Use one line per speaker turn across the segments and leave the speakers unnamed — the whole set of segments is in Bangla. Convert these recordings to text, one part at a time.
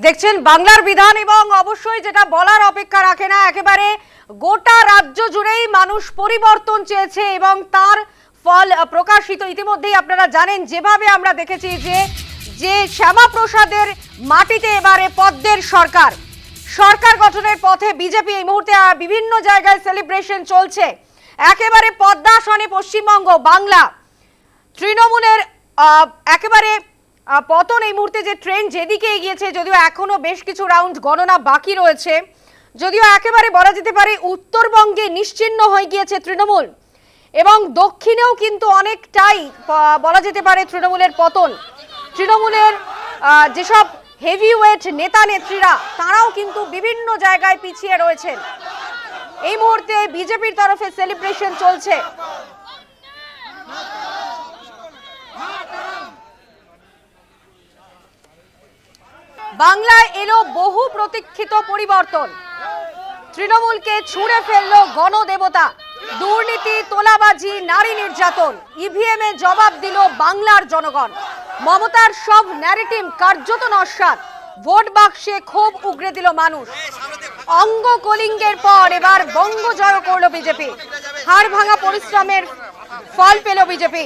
দেখছেন বাংলার বিধান এবং অবশ্যই যেটা বলার অপেক্ষা রাখে না, একেবারে গোটা রাজ্য জুড়েই মানুষ পরিবর্তন চেয়েছে এবং তার ফল প্রকাশিত। ইতিমধ্যেই আপনারা জানেন, যেভাবে আমরা দেখেছি যে শ্যামাপ্রসাদের মাটিতে এবারে পদ্মের সরকার গঠনের পথে বিজেপি। এই মুহূর্তে বিভিন্ন জায়গায় সেলিব্রেশন চলছে। একেবারে পদ্মাসনে পশ্চিমবঙ্গ, বাংলা, তৃণমূলের একেবারে পতন। এই মুহূর্তে যে ট্রেন্ড যেদিকে এগিয়েছে, যদিও এখনো বেশ কিছু রাউন্ড গণনা বাকি রয়েছে, যদিও একেবারে বলা যেতে পারে উত্তরবঙ্গে নিশ্চিহ্ন হয়ে গিয়েছে তৃণমূল এবং দক্ষিণেও কিন্তু অনেকটাই বলা যেতে পারে তৃণমূলের পতন। তৃণমূলের যেসব হেভিওয়েট নেতা নেত্রীরা তারাও কিন্তু বিভিন্ন জায়গায় পিছিয়ে রয়েছেন। এই মুহূর্তে বিজেপির তরফে সেলিব্রেশন চলছে। বাংলায় এলো বহু প্রতীক্ষিত পরিবর্তন। তৃণমূলকে ছুঁড়ে ফেললো গণদেবতা। দুর্নীতি, তোলাবাজি, নারী নির্যাতন, ইভিএমে জবাব দিল বাংলার জনগণ। মমতার সব ন্যারেটিভ কার্যত নস্যাৎ। ভোট বাক্সে ক্ষোভ উগরে দিল মানুষ। অঙ্গ কলিঙ্গের পর এবার বঙ্গ জয় করলো বিজেপি। হাড় ভাঙা পরিশ্রমের ফল পেল বিজেপি।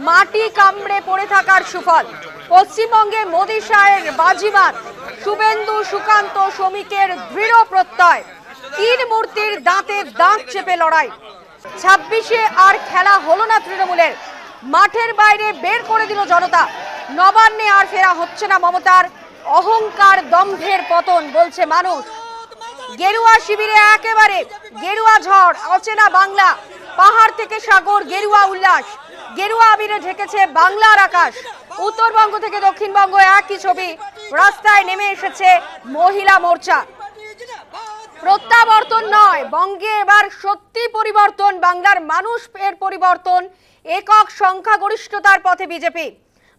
মাটি কামড়ে পড়ে থাকার সুফল। পশ্চিমবঙ্গে মোদী শাহের বাজিমাত। শুভেন্দু, সুকান্ত, শ্রমিকের দৃঢ় প্রত্যয়। তিন মূর্তির দাঁতে দাঁত চেপে লড়াই। 26-এ আর খেলা হলো না তৃণমূলের। মাঠের বাইরে বের করে দিল জনতা। নবান্নে আর ফেরা হচ্ছে না মমতার। অহংকার, দম্ভের পতন, বলছে মানুষ। গেরুয়া শিবিরে একেবারে গেরুয়া ঝড়। অচেনা বাংলা, পাহাড় থেকে সাগর, গেরুয়া উল্লাস। গেরুয়া আবিরে ঢেকেছে বাংলার আকাশ। উত্তরবঙ্গ থেকে দক্ষিণবঙ্গ একই ছবি। রাস্তায় নেমে এসেছে মহিলা মোর্চা। প্রত্যাবর্তন নয়, বঙ্গে এবার সত্যি পরিবর্তন। বাংলার মানুষ এর পরিবর্তন। একক সংখ্যাগরিষ্ঠতার পথে বিজেপি।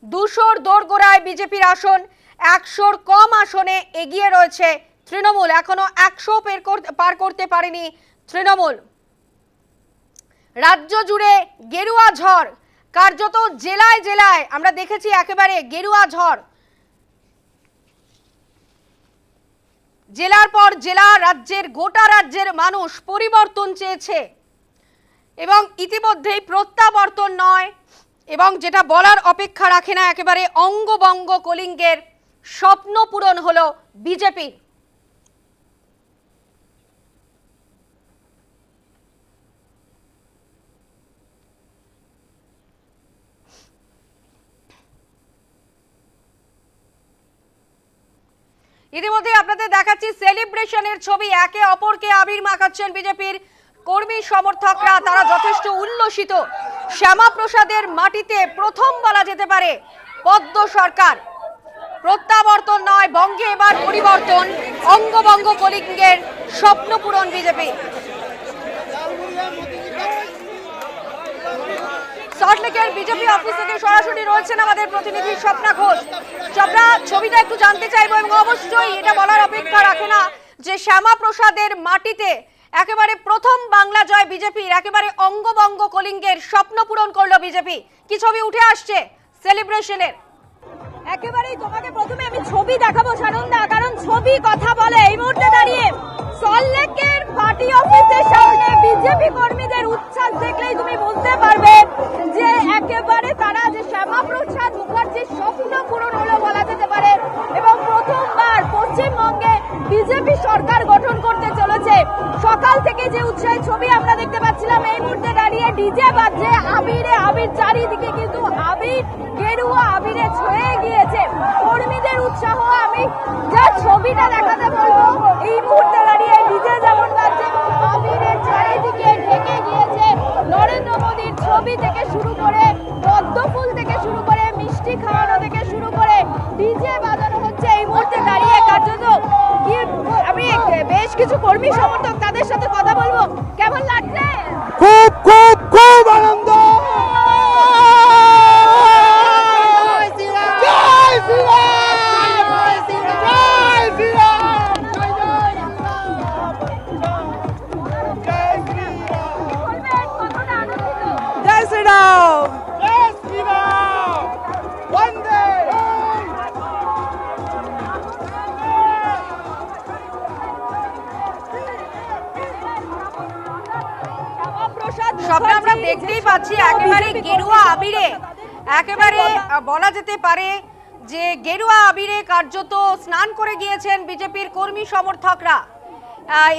200-র দোরগোড়ায় বিজেপির আসন। 100-র কম আসনে এগিয়ে রয়েছে তৃণমূল। এখনো 100 পার করতে পারেনি তৃণমূল। রাজ্য জুড়ে গেরুয়া ঝড়। কার্যত জেলায় জেলায় আমরা দেখেছি একেবারে গেরুয়া ঝড়। জেলার পর জেলা, রাজ্যের গোটা রাজ্যের মানুষ পরিবর্তন চেয়েছে এবং ইতিমধ্যেই প্রত্যাবর্তন নয় এবং যেটা বলার অপেক্ষা রাখে না, একেবারে অঙ্গবঙ্গ কলিঙ্গের স্বপ্ন পূরণ হলো বিজেপির। ইতিমধ্যে আপনাদের দেখাচ্ছি সেলিব্রেশনের ছবি। একে অপরকে আবির মাখাচ্ছেন বিজেপির কর্মী সমর্থকরা। তারা যথেষ্ট উল্লসিত। শ্যামাপ্রসাদের মাটিতে প্রথম বলা যেতে পারে পদ্ম সরকার। প্রত্যাবর্তন নয়, বঙ্গে এবার পরিবর্তন। অঙ্গবঙ্গ কলিঙ্গের স্বপ্ন পূরণ বিজেপি। সল্টলেকের বিজেপি অফিস থেকে সরাসরি রয়েছেন আমাদের প্রতিনিধি স্বপ্না ঘোষ। স্বপ্না, ছবিটা একটু জানতে চাইবো এবং অবশ্যই এটা বলার অপেক্ষা রাখে না যে শ্যামাপ্রসাদের মাটিতে একেবারে প্রথম বাংলা জয় বিজেপির। একেবারে অঙ্গবঙ্গ কলিঙ্গের স্বপ্ন পূরণ করলো বিজেপি। কি ছবি উঠে আসছে সেলিব্রেশনের?
একেবারেই তোমাকে প্রথমে আমি ছবি দেখাবো সানন্দা, কারণ ছবি কথা বলে। এই মুহূর্তে দাঁড়িয়ে সল্টলেকের পার্টি অফিসের সামনে বিজেপি কর্মীদের উচ্ছ্বাস দেখলেই তুমি বুঝতে পারবে যে একেবারে তারা যে শ্যামাপ্রসাদ মুখার্জির স্বপ্ন পূরণ হলো বলা যেতে পারে এবং প্রথমবার পশ্চিমবঙ্গে বিজেপি সরকার গঠন করতে চলেছে। সকাল থেকে যে উৎসাহের ছবি আমরা দেখতে পাচ্ছিলাম, এই মুহূর্তে দাঁড়িয়ে ডিজে বাজছে, আবিরে আবির, চারিদিকে কিন্তু আবির, গেরুয়া আবিরে ছয়ে গিয়েছে কর্মীদের উৎসাহ। আমি যা ছবিটা দেখাতে বলবো, এই মুহূর্তে দাঁড়িয়ে ডিজে যেমন বাজছে, আবিরের চারিদিকে ঢেকে গিয়েছে। নরেন্দ্র মোদীর ছবি থেকে শুরু করে, পদ্ম ফুল থেকে শুরু করে, মিষ্টি খাওয়ানো থেকে শুরু করে ডিজে বাজানো হচ্ছে এই মুহূর্তে দাঁড়িয়ে। কার্যত আমি বেশ কিছু কর্মী সমর্থক, তাদের সাথে কথা বলবো। কেমন লাগছে?
খুব খুব খুব আনন্দ।
জয় শ্রীরাম।
দেখতেই পাচ্ছি একেবারে গেরুয়া আবিরে, একেবারে বলা যেতে পারে যে গেরুয়া আবিরে কার্যত স্নান করে গিয়েছেন বিজেপির কর্মী সমর্থকরা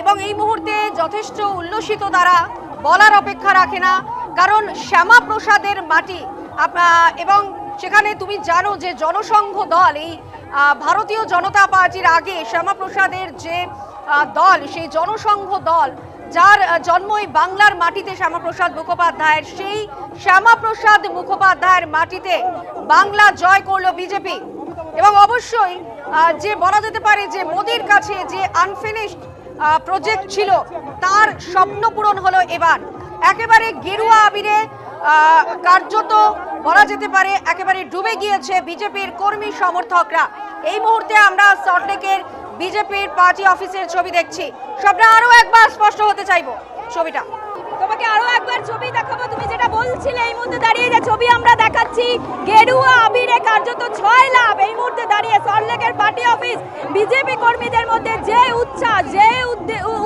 এবং এই মুহূর্তে যথেষ্ট উল্লসিত তারা, বলার অপেক্ষা রাখে না। কারণ শ্যামাপ্রসাদের মাটি এবং সেখানে তুমি জানো যে জনসংঘ দল, এই ভারতীয় জনতা পার্টির আগে শ্যামাপ্রসাদের যে দল, সেই জনসংঘ দল যার জন্মই বাংলার মাটিতে শ্যামাপ্রসাদ মুখোপাধ্যায়ের, সেই শ্যামাপ্রসাদ মুখোপাধ্যায়ের মাটিতে বাংলা জয় করলো বিজেপি। এবং অবশ্যই যে বলা যেতে পারে যে মোদির কাছে যে আনফিনিশড প্রজেক্ট ছিল তার স্বপ্ন পূরণ হলো এবার। একেবারে গেরুয়া আবিরে কার্যত বলা যেতে পারে একেবারে ডুবে গিয়েছে বিজেপির কর্মী সমর্থকরা। এই মুহূর্তে আমরা সল্টলেকের বিজেপির পার্টি অফিসের ছবি দেখছি। সবটা আরো একবার স্পষ্ট হতে চাইবো ছবিটা।
তোমাকে আরো একবার ছবি দেখাবো, তুমি যেটা বলছিলে এই মুহূর্তে দাঁড়িয়ে যে ছবি আমরা দেখাচ্ছি, গেরুয়া আবিরে কার্যত 6 লাভ এই মুহূর্তে দাঁড়িয়ে সল্টলেকের পার্টি অফিস। বিজেপি কর্মীদের মধ্যে যে উৎসাহ, যে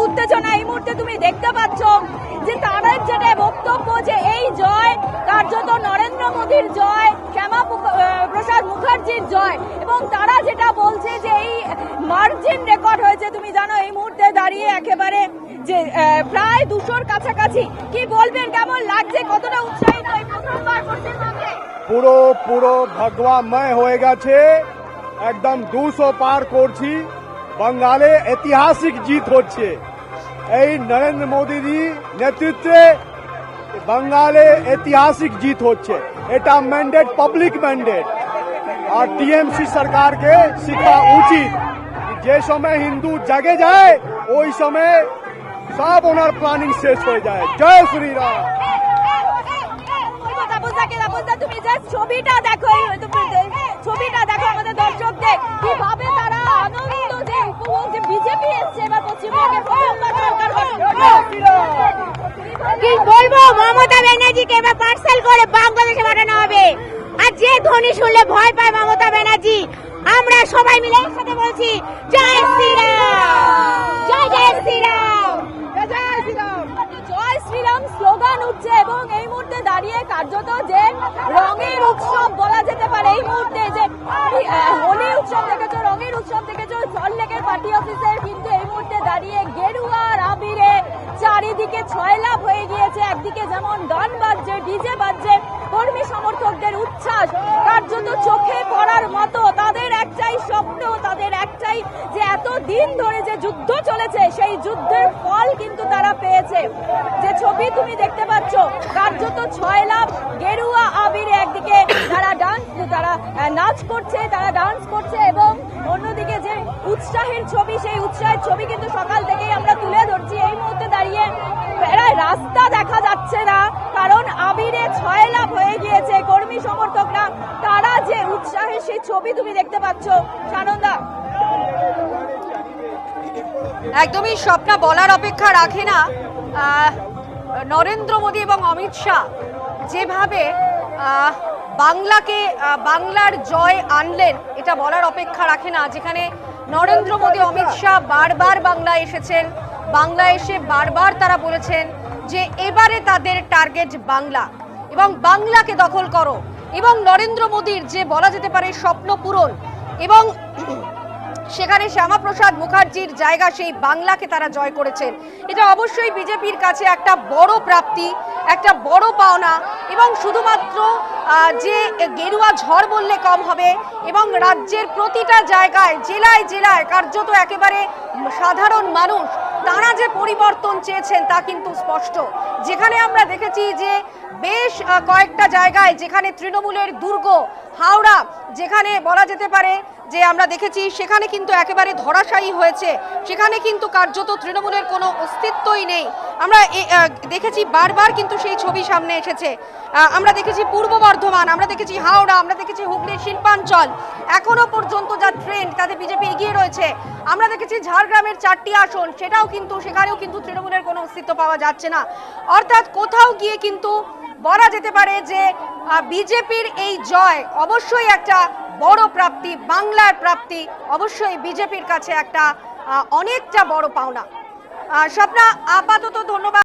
উত্তেজনা এই মুহূর্তে তুমি দেখতে পাচ্ছ, যে তাদের যেটা বক্তব্য যে এই জয় কার্যত নরেন্দ্র মোদীর জয়, শ্যামা প্রসাদ মুখার্জির জয়, এবং তারা যেটা বলছে যে এই মার্জিন রেকর্ড হয়েছে। তুমি জানো এই মুহূর্তে দাঁড়িয়ে একেবারে যে প্রায় 200-র কাছাকাছি। কি বলবেন, কেমন লাগছে, কতটা উৎসাহিত?
পুরো ভগবাময় হয়ে গেছে, একদম 200 পার করছি। বাঙালে ঐতিহাসিক জিত হচ্ছে এই নরেন্দ্র মোদীজি নেতৃত্বে, বাঙালে ঐতিহাসিক জিত হচ্ছে। এটা ম্যান্ডেট, পাবলিক ম্যান্ডেট। আর টিএমসি সরকারকে শিখা উচিত যে সময় হিন্দু জাগে যায় ওই সময় সব ওনার প্ল্যানিং শেষ হয়ে যায়। জয় শ্রীরাম।
তুমি যে ছবিটা দেখো, ছবিটা দেখো আমাদের দর্শকদের, কিভাবে তারা আনন্দ যে উপভোগ, যে বিজেপি এসছে এবার পশ্চিমবঙ্গে প্রথমবার সরকার
কি বলবো, মমতা ব্যানার্জিকে এবার পার্সেল করে বাংলাদেশে পাঠানো হবে। আর যে ধ্বনি শুনলে ভয় পায় মমতা ব্যানার্জি, আমরা সবাই মিলে একসাথে বলছি জয় শ্রীরাম, জয় জয় শ্রীরাম,
জয় শ্রীরাম, জয় শ্রীরাম স্লোগান উঠছে। এবং এই মুহূর্তে দাঁড়িয়ে কার্যত যে রঙের উৎসব বলা যেতে পারে, এই মুহূর্তে যে হোলি উৎসব দেখেছো, রঙের উৎসব দেখেছো সল্টলেকের পার্টি অফিসে, কিন্তু এই মুহূর্তে দাঁড়িয়ে গেরুয়ার আবিরে চারিদিকে 6 লাভ হয়ে গিয়েছে। একদিকে যেমন গান বাজছে, ডিজে বাজছে, কর্মী সমর্থকদের উচ্ছ্বাস কার্যত চোখে পড়ার মতো। তাদের একটাই স্বপ্ন, তাদের একটাই যে এত দিন ধরে যে যুদ্ধ চলেছে, সেই যুদ্ধের ফল কিন্তু তারা পেয়েছে। যে ছবি তুমি দেখতে পাচ্ছ, কার্যত 6 লাভ গেরুয়া আবিরে একদিকে তারা নাচ করছে, তারা ডান্স করছে, এবং অন্যদিকে যে উৎসাহের ছবি, সেই উৎসাহের ছবি কিন্তু সকাল থেকেই আমরা তুলে ধরছি। এই মুহূর্তে দাঁড়িয়ে প্রায় রাস্তা দেখা যাচ্ছে না, কারণ আবিরে 6 লাভ হয়ে গিয়েছে। কর্মী সমর্থকরা তারা যে উৎসাহের সেই ছবি তুমি দেখতে পাচ্ছ। সানন্দা,
একদমই স্বপ্না বলার অপেক্ষা রাখে না। নরেন্দ্র মোদী এবং অমিত শাহ যেভাবে বাংলার জয় আনলেন, এটা বলার অপেক্ষা রাখে না। যেখানে নরেন্দ্র মোদী, অমিত শাহ বারবার বাংলায় এসেছেন, বাংলায় এসে বারবার তারা বলেছেন যে এবারে তাদের টার্গেট বাংলা এবং বাংলাকে দখল করো। এবং নরেন্দ্র মোদীর যে বলা যেতে পারে স্বপ্ন পূরণ, এবং সেখানে শ্যামাপ্রসাদ মুখার্জির জায়গা, সেই বাংলাকে তারা জয় করেছেন। এটা অবশ্যই বিজেপির কাছে একটা বড় প্রাপ্তি, একটা বড় পাওনা। এবং শুধুমাত্র যে গেরুয়া ঝড় বললে কম হবে, এবং রাজ্যের প্রতিটা জায়গায়, জেলায় জেলায় কার্যত একেবারে সাধারণ মানুষ তারা যে পরিবর্তন চেয়েছেন তা কিন্তু স্পষ্ট। যেখানে আমরা দেখেছি যে বেশ কয়েকটা জায়গায় যেখানে তৃণমূলের দুর্গ, হাওড়া যেখানে বলা যেতে পারে যে আমরা দেখেছি সেখানে কিন্তু একেবারে ধরাশায়ী হয়েছে, সেখানে কিন্তু কার্যত তৃণমূলের কোনো অস্তিত্বই নেই। আমরা দেখেছি বারবার কিন্তু সেই ছবি সামনে এসেছে। আমরা দেখেছি পূর্ব বর্ধমান, আমরা দেখেছি হাওড়া, আমরা দেখেছি হুগলির শিল্পাঞ্চল, এখনো পর্যন্ত যা ট্রেন্ড তাতে বিজেপি এগিয়ে রয়েছে। আমরা দেখেছি ঝাড়গ্রামের 4টি আসন, সেখানেও কিন্তু তৃণমূলের কোনো অস্তিত্ব পাওয়া যাচ্ছে না। অর্থাৎ কোথাও গিয়ে কিন্তু বলা যেতে পারে যে বিজেপির এই জয় অবশ্যই একটা বড় প্রাপ্তি, বাংলার প্রাপ্তি, অবশ্যই বিজেপির কাছে একটা অনেকটা বড় পাওনা। স্বপ্না, আপাতত ধন্যবাদ।